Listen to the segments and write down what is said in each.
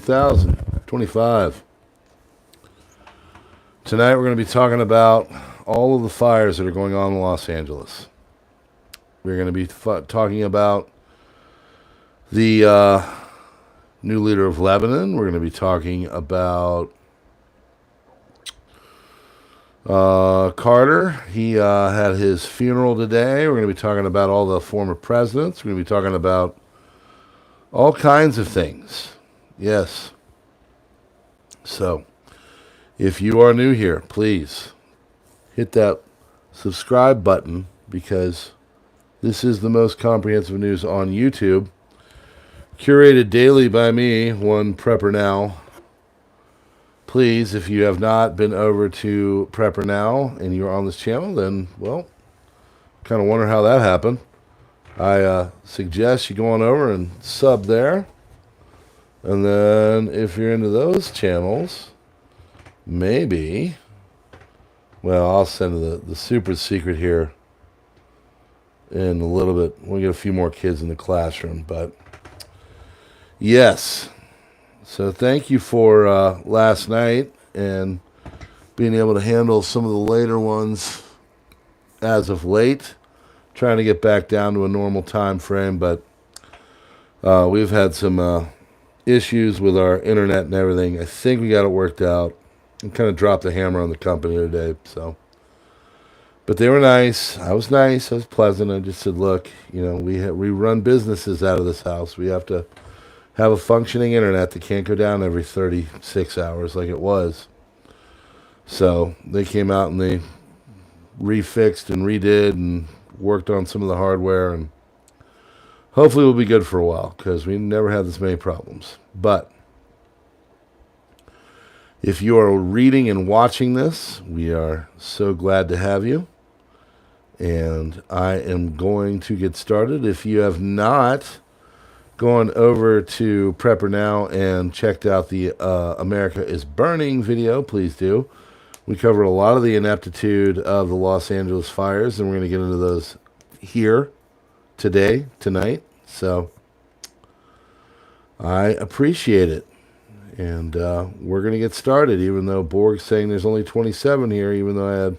2025. Tonight we're going to be talking about all of the fires that are going on in Los Angeles. We're going to be talking about the new leader of Lebanon. We're going to be talking about Carter. He had his funeral today. We're going to be talking about all the former presidents. We're going to be talking about all kinds of things. Yes. So, if you are new here, please hit that subscribe button, because this is the most comprehensive news on YouTube, curated daily by me, one PrepperNow. Please, if you have not been over to PrepperNow and you're on this channel, then, well, kind of wonder how that happened. I suggest you go on over and sub there. And then if you're into those channels, maybe, well, I'll send the super secret here in a little bit. We'll get a few more kids in the classroom, but yes. So thank you for last night and being able to handle some of the later ones as of late. Trying to get back down to a normal time frame, but we've had some issues with our internet and everything. I think we got it worked out. I kind of dropped the hammer on the company today, so. But they were nice. I was nice. I was pleasant. I just said, look, you know, we run businesses out of this house. We have to have a functioning internet that can't go down every 36 hours like it was. So they came out and they refixed and redid and worked on some of the hardware, and hopefully we'll be good for a while, because we never had this many problems. But if you are reading and watching this, we are so glad to have you. And I am going to get started. If you have not gone over to PrepperNow and checked out the America is Burning video, please do. We covered a lot of the ineptitude of the Los Angeles fires, and we're going to get into those here tonight. So I appreciate it. And we're going to get started, even though Borg's saying there's only 27 here, even though I had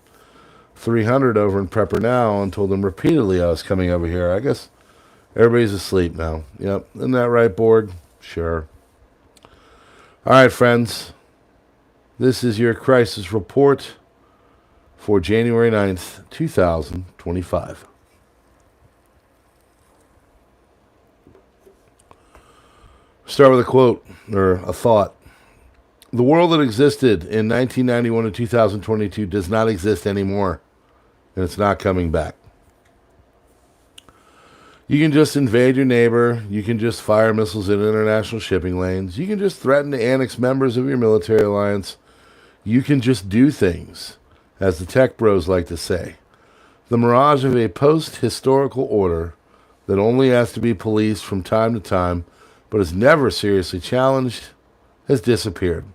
300 over in PrepperNow and told them repeatedly I was coming over here. I guess everybody's asleep now. Yep. Isn't that right, Borg? Sure. All right, friends. This is your crisis report for January 9th, 2025. Start with a quote, or a thought. The world that existed in 1991 and 2022 does not exist anymore, and it's not coming back. You can just invade your neighbor. You can just fire missiles in international shipping lanes. You can just threaten to annex members of your military alliance. You can just do things, as the tech bros like to say. The mirage of a post-historical order that only has to be policed from time to time, but is never seriously challenged, has disappeared.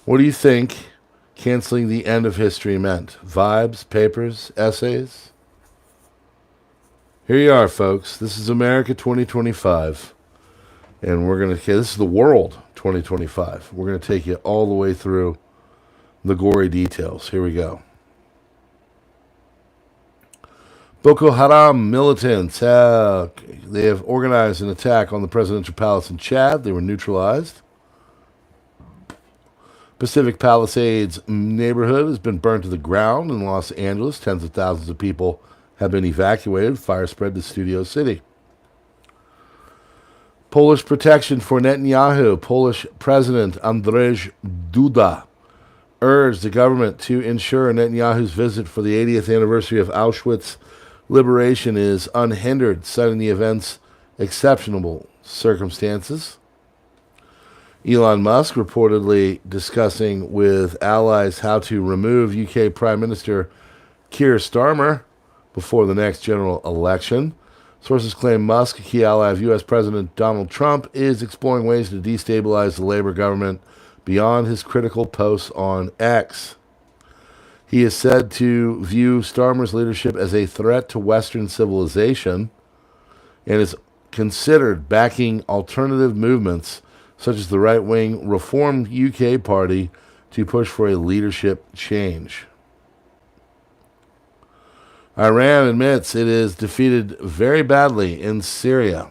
What do you think canceling the end of history meant? Vibes, papers, essays? Here you are, folks. This is America 2025. And we're going to, this is the world 2025. We're going to take you all the way through the gory details. Here we go. Boko Haram militants they have organized an attack on the presidential palace in Chad. They were neutralized. Pacific Palisades neighborhood has been burned to the ground in Los Angeles. Tens of thousands of people have been evacuated. Fire spread to Studio City. Polish protection for Netanyahu. Polish President Andrzej Duda urged the government to ensure Netanyahu's visit for the 80th anniversary of Auschwitz liberation is unhindered, citing the event's exceptional circumstances. Elon Musk reportedly discussing with allies how to remove UK Prime Minister Keir Starmer before the next general election. Sources claim Musk, a key ally of U.S. President Donald Trump, is exploring ways to destabilize the Labor government beyond his critical posts on X. He is said to view Starmer's leadership as a threat to Western civilization and is considered backing alternative movements such as the right-wing Reform UK Party, to push for a leadership change. Iran admits it is defeated very badly in Syria.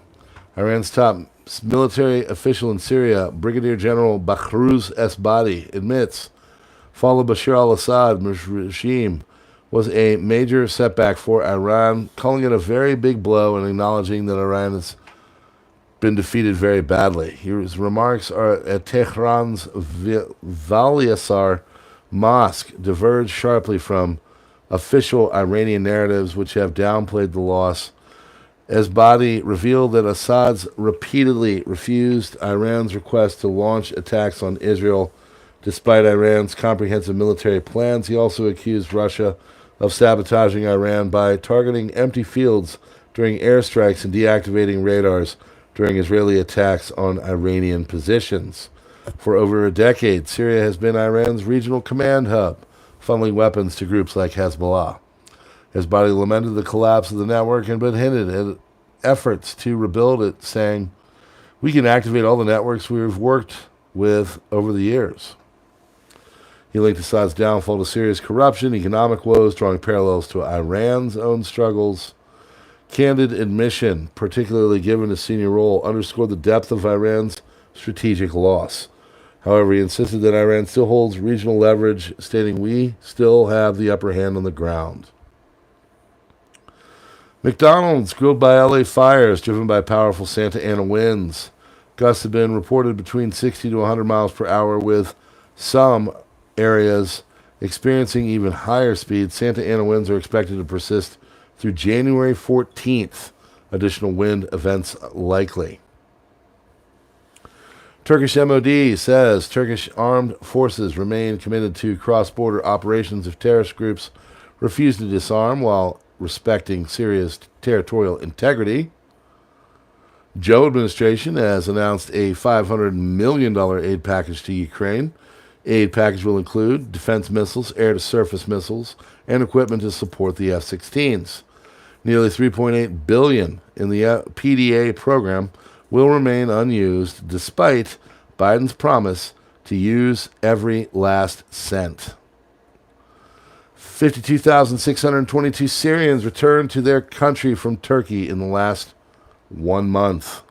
Iran's top military official in Syria, Brigadier General Bahruz Esbadi, admits fall of Bashar al-Assad regime was a major setback for Iran, calling it a very big blow and acknowledging that Iran has been defeated very badly. His remarks are at Tehran's Valyasar Mosque diverged sharply from official Iranian narratives, which have downplayed the loss. Esbadi revealed that Assad's repeatedly refused Iran's request to launch attacks on Israel, despite Iran's comprehensive military plans. He also accused Russia of sabotaging Iran by targeting empty fields during airstrikes and deactivating radars during Israeli attacks on Iranian positions. For over a decade, Syria has been Iran's regional command hub, funneling weapons to groups like Hezbollah. Esbadi lamented the collapse of the network and but hinted at efforts to rebuild it, saying, "We can activate all the networks we've worked with over the years." He linked Assad's downfall to Syria's corruption, economic woes, drawing parallels to Iran's own struggles. Candid admission, particularly given his senior role, underscored the depth of Iran's strategic loss. However, he insisted that Iran still holds regional leverage, stating, "We still have the upper hand on the ground." McDonald's grilled by LA fires driven by powerful Santa Ana winds. Gusts have been reported between 60 to 100 miles per hour, with some areas experiencing even higher speeds. Santa Ana winds are expected to persist through January 14th. Additional wind events likely. Turkish MOD says Turkish armed forces remain committed to cross-border operations if terrorist groups refuse to disarm while respecting Syria's territorial integrity. Joe administration has announced a $500 million aid package to Ukraine. Aid package will include defense missiles, air-to-surface missiles, and equipment to support the F-16s. Nearly $3.8 billion in the PDA program will remain unused, despite Biden's promise to use every last cent. 52,622 Syrians returned to their country from Turkey in the last 1 month.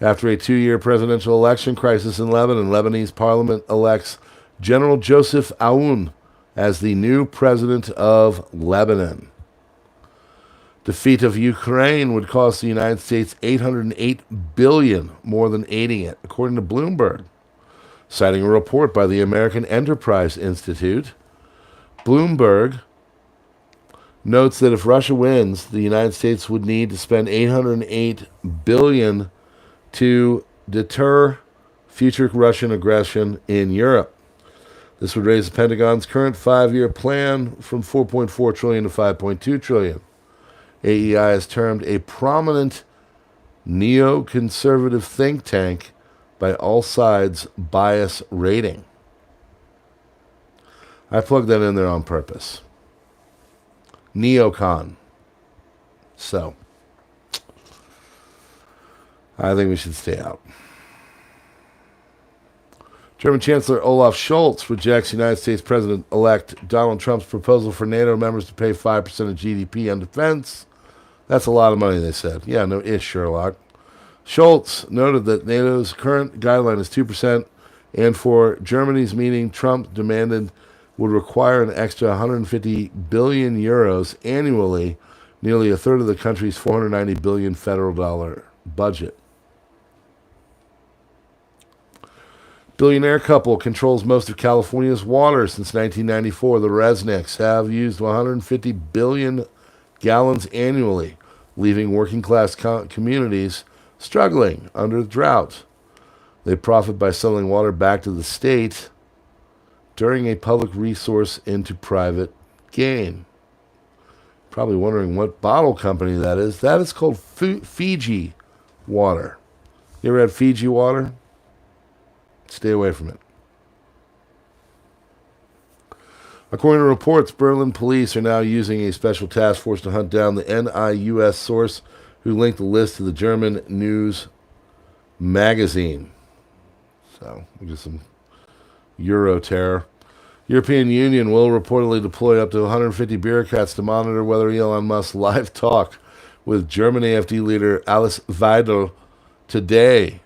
After a 2-year presidential election crisis in Lebanon, Lebanese parliament elects General Joseph Aoun as the new president of Lebanon. Defeat of Ukraine would cost the United States $808 billion, more than aiding it, according to Bloomberg. Citing a report by the American Enterprise Institute, Bloomberg notes that if Russia wins, the United States would need to spend $808 billion to deter future Russian aggression in Europe. This would raise the Pentagon's current 5-year plan from $4.4 trillion to $5.2 trillion. AEI is termed a prominent neoconservative think tank by All Sides Bias Rating. I plugged that in there on purpose. Neocon. So, I think we should stay out. German Chancellor Olaf Scholz rejects United States President-elect Donald Trump's proposal for NATO members to pay 5% of GDP on defense. That's a lot of money, they said. Yeah, no ish, Sherlock. Scholz noted that NATO's current guideline is 2%, and for Germany's meeting, Trump demanded would require an extra 150 billion euros annually, nearly a third of the country's 490 billion federal dollar budget. Billionaire couple controls most of California's water since 1994. The Resnicks have used 150 billion gallons annually, leaving working-class communities struggling under the drought. They profit by selling water back to the state, turning a public resource into private gain. Probably wondering what bottle company that is. That is called Fiji water. You ever had Fiji water? Stay away from it. According to reports, Berlin police are now using a special task force to hunt down the NIUS source who linked the list to the German news magazine. So we get some Euro terror. European Union will reportedly deploy up to 150 bureaucrats to monitor whether Elon Musk's live talk with German AfD leader Alice Weidel today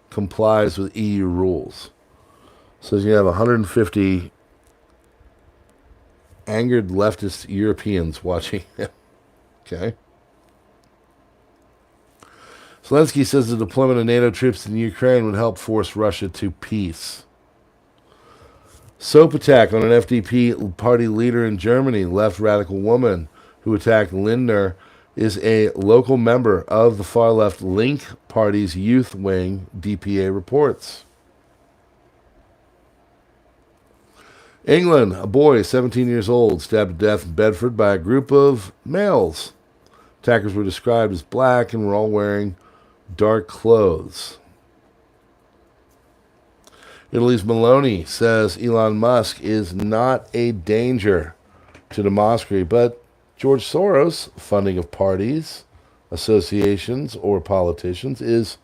complies with EU rules. So you have 150 angered leftist Europeans watching him. Okay. Zelensky says the deployment of NATO troops in Ukraine would help force Russia to peace. Soap attack on an FDP party leader in Germany. Left radical woman who attacked Lindner is a local member of the far-left Link Party's youth wing, DPA reports. England, a boy 17 years old stabbed to death in Bedford by a group of males. Attackers were described as black and were all wearing dark clothes. Italy's Meloni says Elon Musk is not a danger to democracy, but George Soros' funding of parties, associations, or politicians is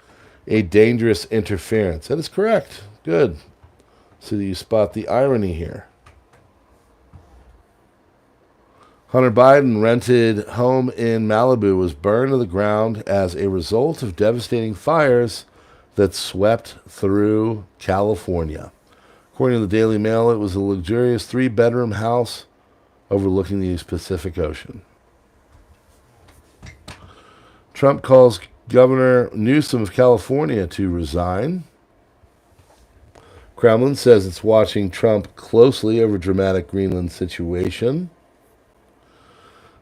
a dangerous interference. That is correct. Good. So that you spot the irony here. Hunter Biden rented home in Malibu was burned to the ground as a result of devastating fires that swept through California. According to the Daily Mail, it was a luxurious 3-bedroom house overlooking the Pacific Ocean. Trump calls Governor Newsom of California to resign. Kremlin says it's watching Trump closely over dramatic Greenland situation.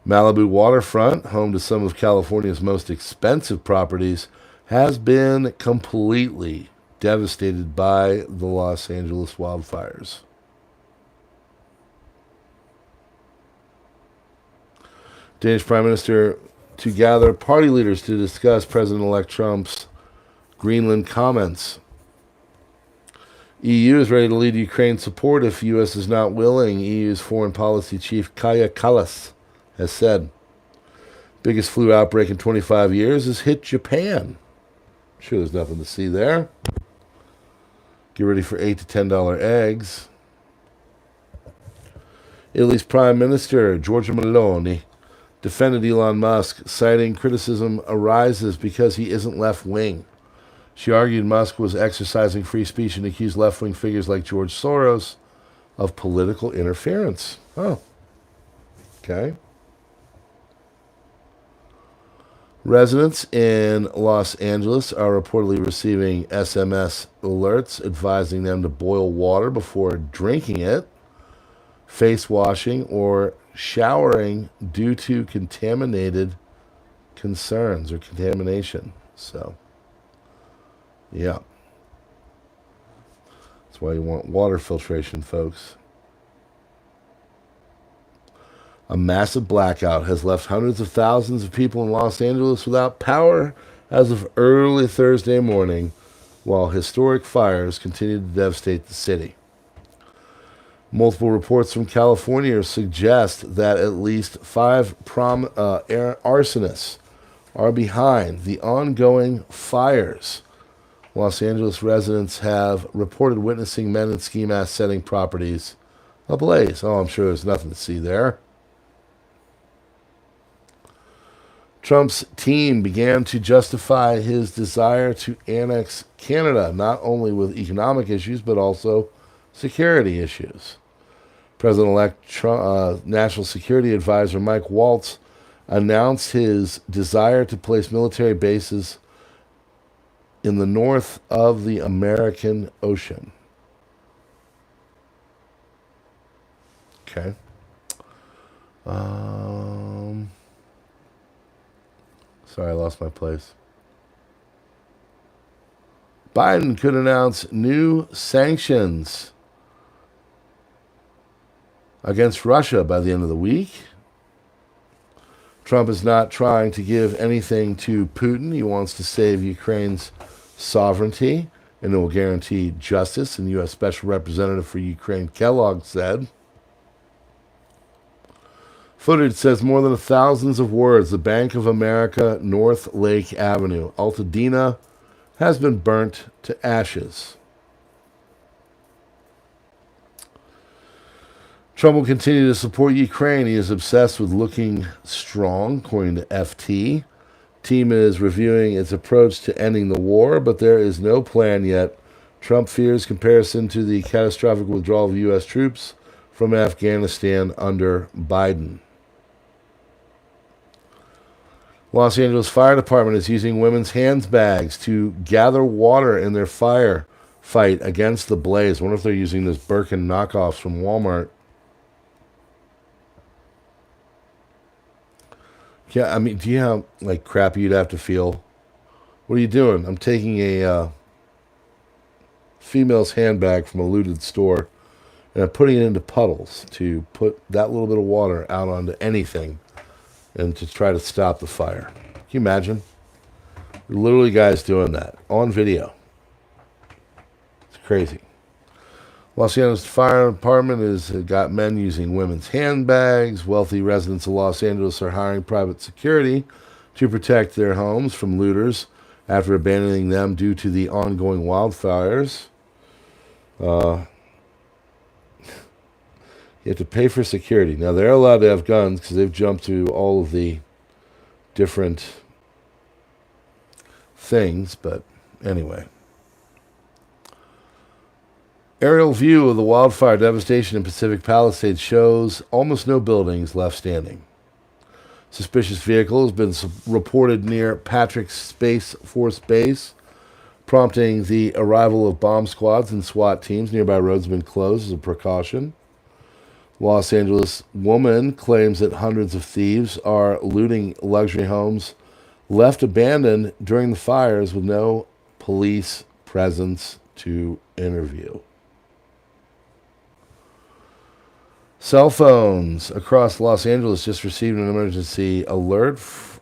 Malibu waterfront, home to some of California's most expensive properties, has been completely devastated by the Los Angeles wildfires. Danish Prime Minister to gather party leaders to discuss President-elect Trump's Greenland comments. EU is ready to lead Ukraine support if U.S. is not willing, EU's foreign policy chief Kaja Kallas has said. Biggest flu outbreak in 25 years has hit Japan. I'm sure there's nothing to see there. Get ready for $8 to $10 eggs. Italy's Prime Minister, Giorgia Meloni, defended Elon Musk, citing criticism arises because he isn't left-wing. She argued Musk was exercising free speech and accused left-wing figures like George Soros of political interference. Oh, okay. Residents in Los Angeles are reportedly receiving SMS alerts advising them to boil water before drinking it, face washing, or showering due to contaminated concerns or contamination. So, yeah. That's why you want water filtration, folks. A massive blackout has left hundreds of thousands of people in Los Angeles without power as of early Thursday morning, while historic fires continue to devastate the city. Multiple reports from California suggest that at least 5 arsonists are behind the ongoing fires. Los Angeles residents have reported witnessing men in ski masks setting properties ablaze. Oh, I'm sure there's nothing to see there. Trump's team began to justify his desire to annex Canada, not only with economic issues, but also security issues. President-elect National Security Advisor Mike Waltz announced his desire to place military bases in the north of the American Ocean. Okay. Sorry, I lost my place. Biden could announce new sanctions against Russia by the end of the week. Trump is not trying to give anything to Putin. He wants to save Ukraine's sovereignty, and it will guarantee justice, and U.S. Special Representative for Ukraine Kellogg said. Footage says more than thousands of words. The Bank of America, North Lake Avenue. Altadena has been burnt to ashes. Trump will continue to support Ukraine. He is obsessed with looking strong, according to FT. Team is reviewing its approach to ending the war, but there is no plan yet. Trump fears comparison to the catastrophic withdrawal of U.S. troops from Afghanistan under Biden. Los Angeles Fire Department is using women's handbags to gather water in their fire fight against the blaze. I wonder if they're using those Birkin knockoffs from Walmart. Yeah, I mean, do you know how like crappy you'd have to feel? What are you doing? I'm taking a female's handbag from a looted store, and I'm putting it into puddles to put that little bit of water out onto anything and to try to stop the fire. Can you imagine? Literally guys doing that on video. It's crazy. Los Angeles Fire Department has got men using women's handbags. Wealthy residents of Los Angeles are hiring private security to protect their homes from looters after abandoning them due to the ongoing wildfires. You have to pay for security. Now, they're allowed to have guns because they've jumped to all of the different things, but anyway. Aerial view of the wildfire devastation in Pacific Palisades shows almost no buildings left standing. Suspicious vehicle has been reported near Patrick Space Force Base, prompting the arrival of bomb squads and SWAT teams. Nearby roads have been closed as a precaution. Los Angeles woman claims that hundreds of thieves are looting luxury homes left abandoned during the fires with no police presence to interview. Cell phones across Los Angeles just received an emergency alert,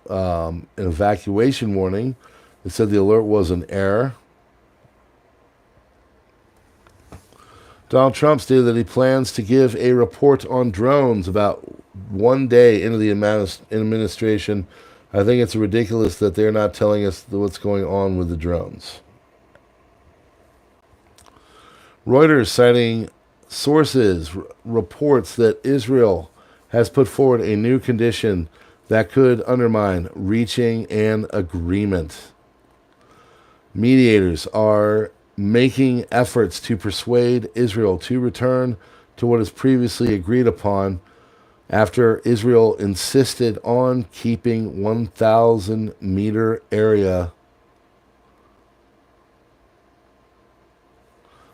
an evacuation warning. It said the alert was an error. Donald Trump stated that he plans to give a report on drones about 1 day into the administration. I think it's ridiculous that they're not telling us what's going on with the drones. Reuters, citing sources, reports that Israel has put forward a new condition that could undermine reaching an agreement. Mediators are making efforts to persuade Israel to return to what is previously agreed upon after Israel insisted on keeping 1,000-meter area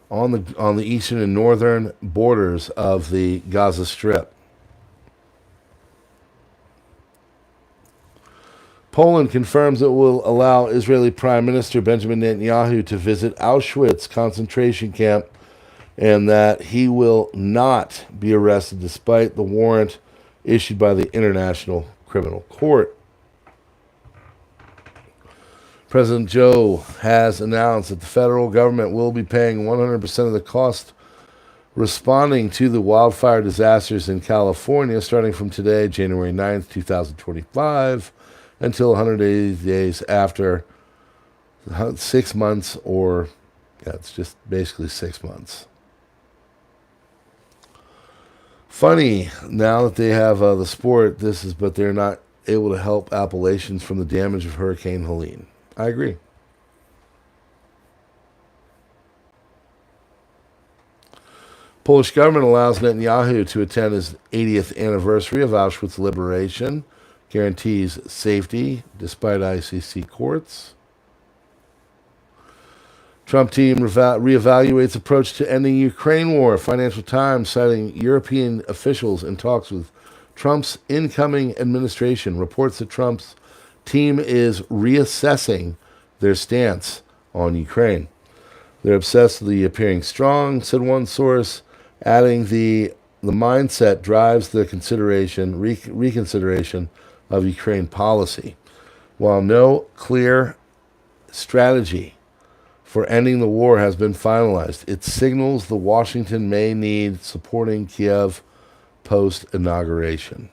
on the eastern and northern borders of the Gaza Strip. Poland confirms it will allow Israeli Prime Minister Benjamin Netanyahu to visit Auschwitz concentration camp and that he will not be arrested despite the warrant issued by the International Criminal Court. President Joe has announced that the federal government will be paying 100% of the cost responding to the wildfire disasters in California starting from today, January 9th, 2025, until 180 days after 6 months, or it's just basically 6 months. Funny now that they have the sport, but they're not able to help Appalachians from the damage of Hurricane Helene. I agree. Polish government allows Netanyahu to attend his 80th anniversary of Auschwitz liberation, guarantees safety despite ICC courts. Trump team reevaluates approach to ending Ukraine war. Financial Times citing European officials in talks with Trump's incoming administration reports that Trump's team is reassessing their stance on Ukraine. They're obsessively appearing strong, said one source, adding the mindset drives the reconsideration of Ukraine policy. While no clear strategy for ending the war has been finalized, it signals the Washington may need supporting Kiev post-inauguration.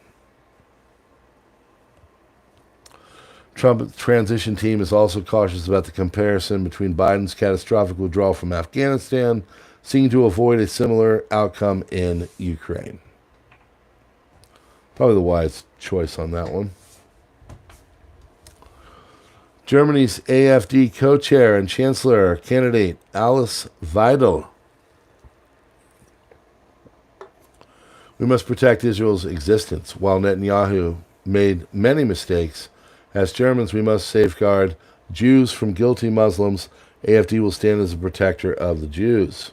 Trump's transition team is also cautious about the comparison between Biden's catastrophic withdrawal from Afghanistan, seeking to avoid a similar outcome in Ukraine. Probably the wise choice on that one. Germany's AfD co-chair and chancellor candidate Alice Weidel. We must protect Israel's existence. While Netanyahu made many mistakes, as Germans, we must safeguard Jews from guilty Muslims. AfD will stand as a protector of the Jews.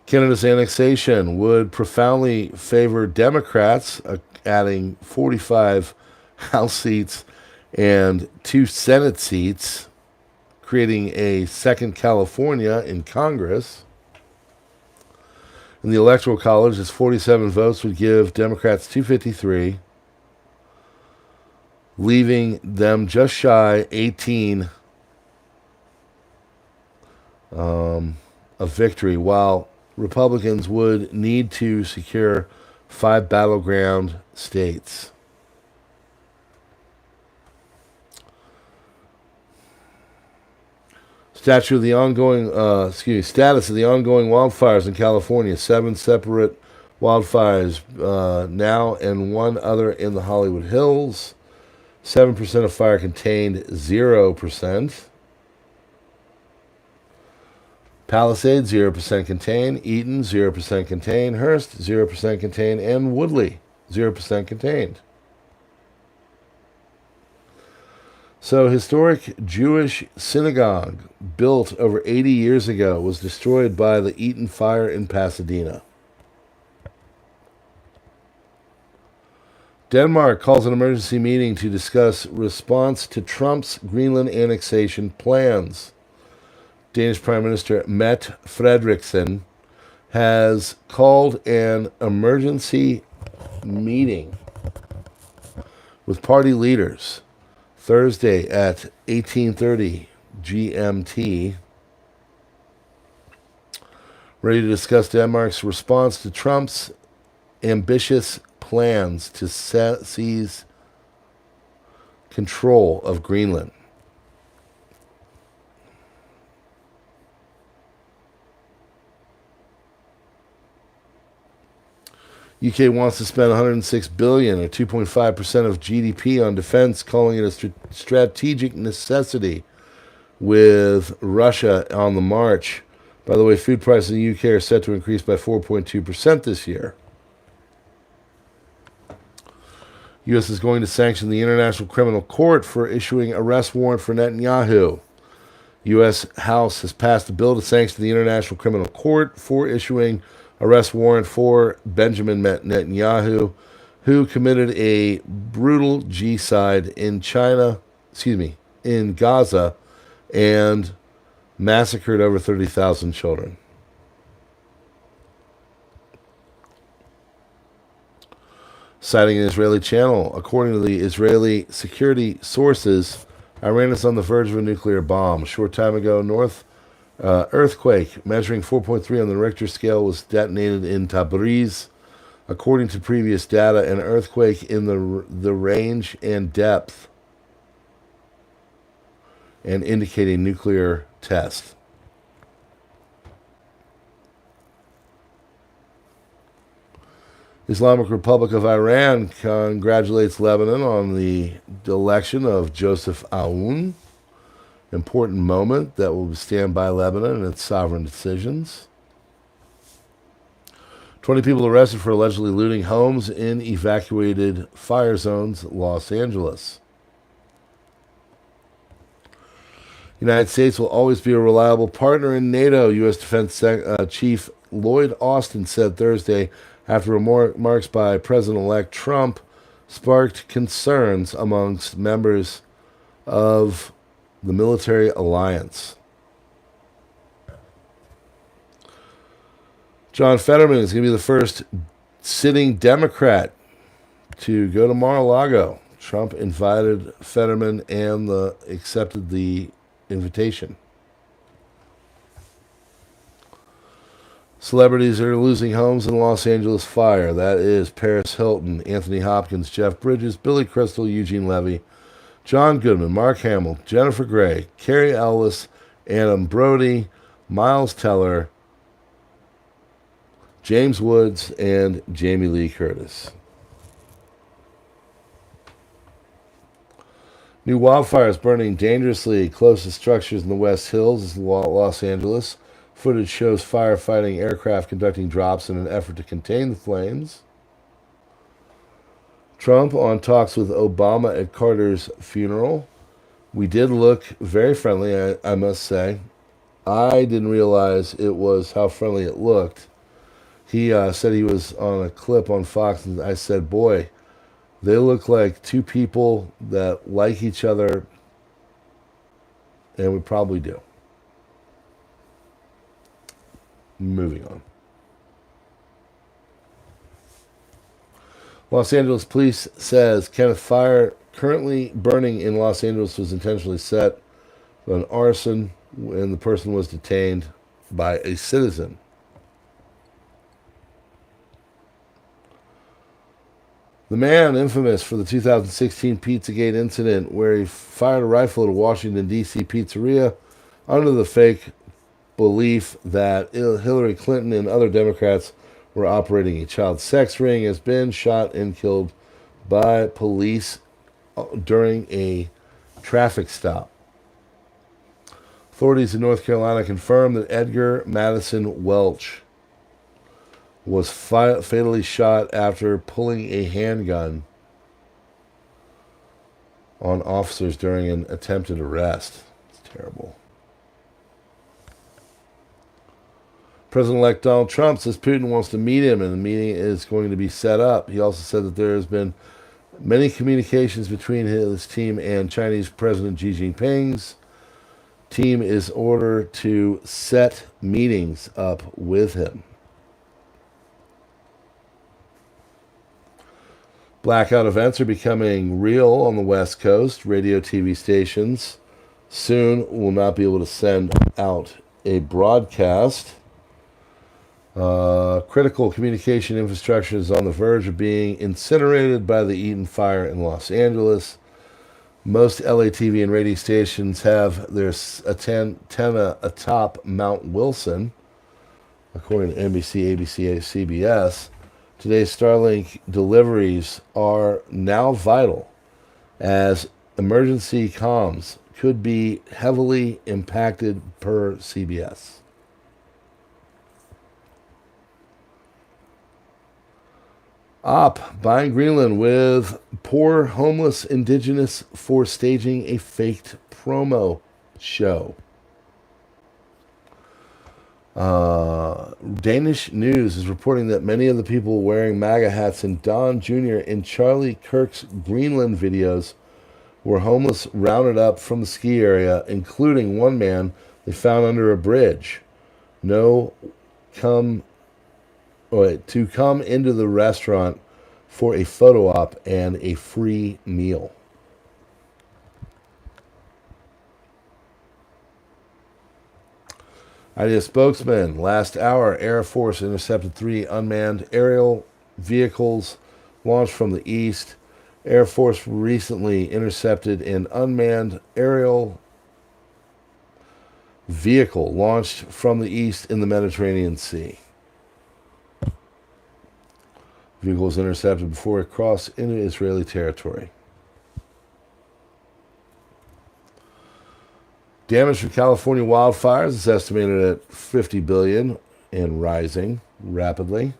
Canada's annexation would profoundly favor Democrats, adding 45 House seats and 2 Senate seats, creating a second California in Congress. In the Electoral College, its 47 votes would give Democrats 253, leaving them just shy 18 of victory, while Republicans would need to secure 5 battleground states. Status of the ongoing wildfires in California. 7 separate wildfires now and 1 other in the Hollywood Hills. 7% of fire contained, 0%. Palisades, 0% contained. Eaton, 0% contained. Hearst, 0% contained. And Woodley, 0% contained. So, historic Jewish synagogue built over 80 years ago was destroyed by the Eaton fire in Pasadena. Denmark calls an emergency meeting to discuss response to Trump's Greenland annexation plans. Danish Prime Minister Mette Frederiksen has called an emergency meeting with party leaders Thursday at 18:30 GMT, ready to discuss Denmark's response to Trump's ambitious plans to seize control of Greenland. UK wants to spend $106 billion, or 2.5% of GDP, on defense, calling it a strategic necessity with Russia on the march. By the way, food prices in the UK are set to increase by 4.2% this year. U.S. is going to sanction the International Criminal Court for issuing arrest warrant for Netanyahu. U.S. House has passed a bill to sanction the International Criminal Court for issuing arrest warrant for Benjamin Netanyahu, who committed a brutal genocide in Gaza, and massacred over 30,000 children. Citing an Israeli channel, according to the Israeli security sources, Iran is on the verge of a nuclear bomb. A short time ago, earthquake measuring 4.3 on the Richter scale was detonated in Tabriz. According to previous data, an earthquake in the range and depth and indicating nuclear test. Islamic Republic of Iran congratulates Lebanon on the election of Joseph Aoun. Important moment that will stand by Lebanon and its sovereign decisions. 20 people arrested for allegedly looting homes in evacuated fire zones, Los Angeles. United States will always be a reliable partner in NATO, U.S. Defense Chief Lloyd Austin said Thursday, after remarks by President-elect Trump sparked concerns amongst members of the military alliance. John Fetterman is going to be the first sitting Democrat to go to Mar-a-Lago. Trump invited Fetterman and accepted the invitation. Celebrities are losing homes in Los Angeles fire. That is Paris Hilton, Anthony Hopkins, Jeff Bridges, Billy Crystal, Eugene Levy, John Goodman, Mark Hamill, Jennifer Grey, Carrie Ellis, Adam Brody, Miles Teller, James Woods, and Jamie Lee Curtis. New wildfires burning dangerously close to structures in the West Hills of Los Angeles. Footage shows firefighting aircraft conducting drops in an effort to contain the flames. Trump on talks with Obama at Carter's funeral. We did look very friendly, I must say. I didn't realize it was how friendly it looked. He said he was on a clip on Fox, and I said, boy, they look like two people that like each other, and we probably do. Moving on. Los Angeles police says Kenneth fire currently burning in Los Angeles was intentionally set for an arson, and the person was detained by a citizen. The man infamous for the 2016 Pizzagate incident where he fired a rifle at a Washington, D.C. pizzeria under the fake belief that Hillary Clinton and other Democrats were operating a child sex ring has been shot and killed by police during a traffic stop. Authorities in North Carolina confirmed that Edgar Madison Welch was fatally shot after pulling a handgun on officers during an attempted arrest. It's terrible. President-elect Donald Trump says Putin wants to meet him, and the meeting is going to be set up. He also said that there has been many communications between his team and Chinese President Xi Jinping's team is ordered to set meetings up with him. Blackout events are becoming real on the West Coast. Radio, TV stations soon will not be able to send out a broadcast. Critical communication infrastructure is on the verge of being incinerated by the Eaton fire in Los Angeles. Most LA TV and radio stations have their antenna atop Mount Wilson, according to NBC, ABC, CBS. Today's Starlink deliveries are now vital as emergency comms could be heavily impacted per CBS. Op buying Greenland with poor homeless indigenous for staging a faked promo show. Danish news is reporting that many of the people wearing MAGA hats in Don Jr. in Charlie Kirk's Greenland videos were homeless rounded up from the ski area, including one man they found under a bridge. To come into the restaurant for a photo op and a free meal. IDF spokesman, last hour, Air Force intercepted 3 unmanned aerial vehicles launched from the east. Air Force recently intercepted an unmanned aerial vehicle launched from the east in the Mediterranean Sea. Vehicle was intercepted before it crossed into Israeli territory. Damage from California wildfires is estimated at $50 billion and rising rapidly.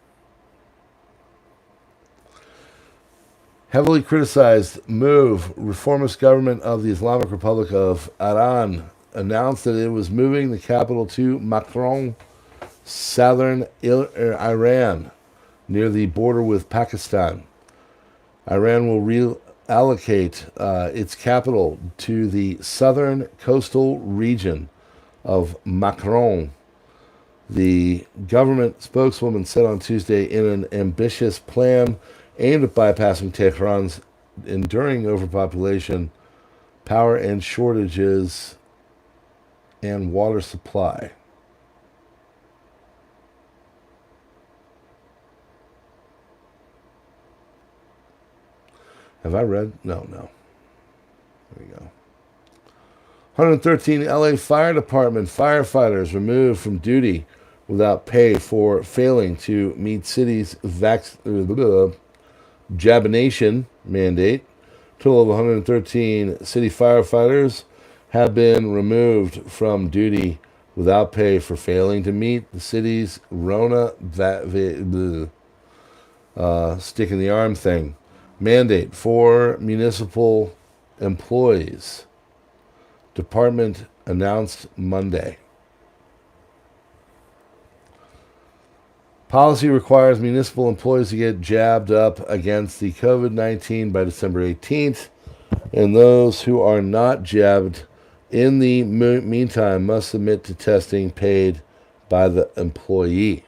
Heavily criticized move, reformist government of the Islamic Republic of Iran announced that it was moving the capital to Makron, southern Iran, near the border with Pakistan. Iran will reallocate its capital to the southern coastal region of Makron. The government spokeswoman said on Tuesday in an ambitious plan aimed at bypassing Tehran's enduring overpopulation, power and shortages, and water supply. Have I read? No. There we go. 113 LA Fire Department firefighters removed from duty without pay for failing to meet city's jabination mandate. A total of 113 city firefighters have been removed from duty without pay for failing to meet the city's Rona stick in the arm thing mandate for municipal employees. Department announced Monday. Policy requires municipal employees to get jabbed up against the COVID-19 by December 18th, and those who are not jabbed in the meantime must submit to testing paid by the employee.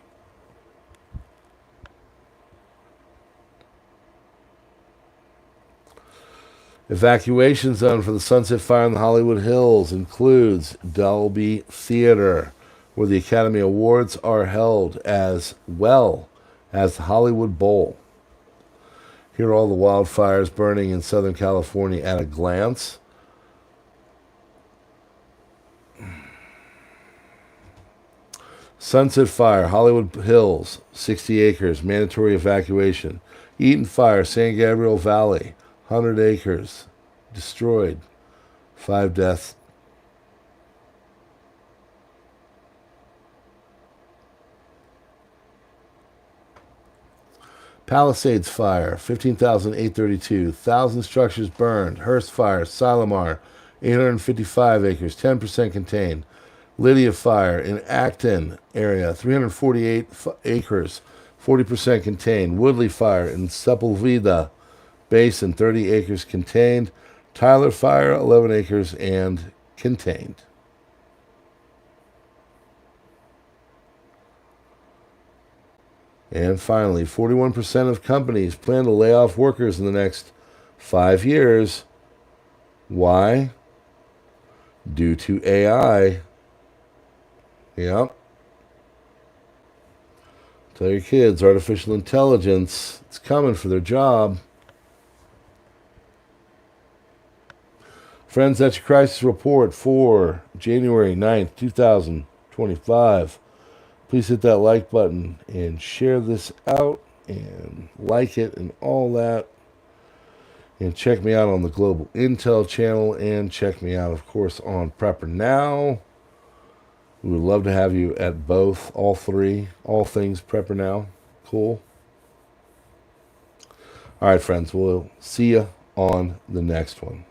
Evacuation zone for the Sunset Fire in the Hollywood Hills includes Dolby Theater, where the Academy Awards are held, as well as the Hollywood Bowl. Here are all the wildfires burning in Southern California at a glance. Sunset Fire, Hollywood Hills, 60 acres, mandatory evacuation. Eaton Fire, San Gabriel Valley, 100 acres, destroyed, 5 deaths. Palisades Fire, 15,832, 1,000 structures burned. Hearst Fire, Salomar, 855 acres, 10% contained. Lydia Fire in Acton area, 348 acres, 40% contained. Woodley Fire in Sepulveda Basin, 30 acres contained. Tyler Fire, 11 acres and contained. And finally, 41% of companies plan to lay off workers in the next 5 years. Why? Due to AI. Yep. Tell your kids, artificial intelligence, it's coming for their job. Friends, that's your crisis report for January 9th, 2025. Please hit that like button and share this out and like it and all that. And check me out on the Global Intel channel and check me out, of course, on PrepperNow. We would love to have you at both, all three, all things PrepperNow. Cool. All right, friends, we'll see you on the next one.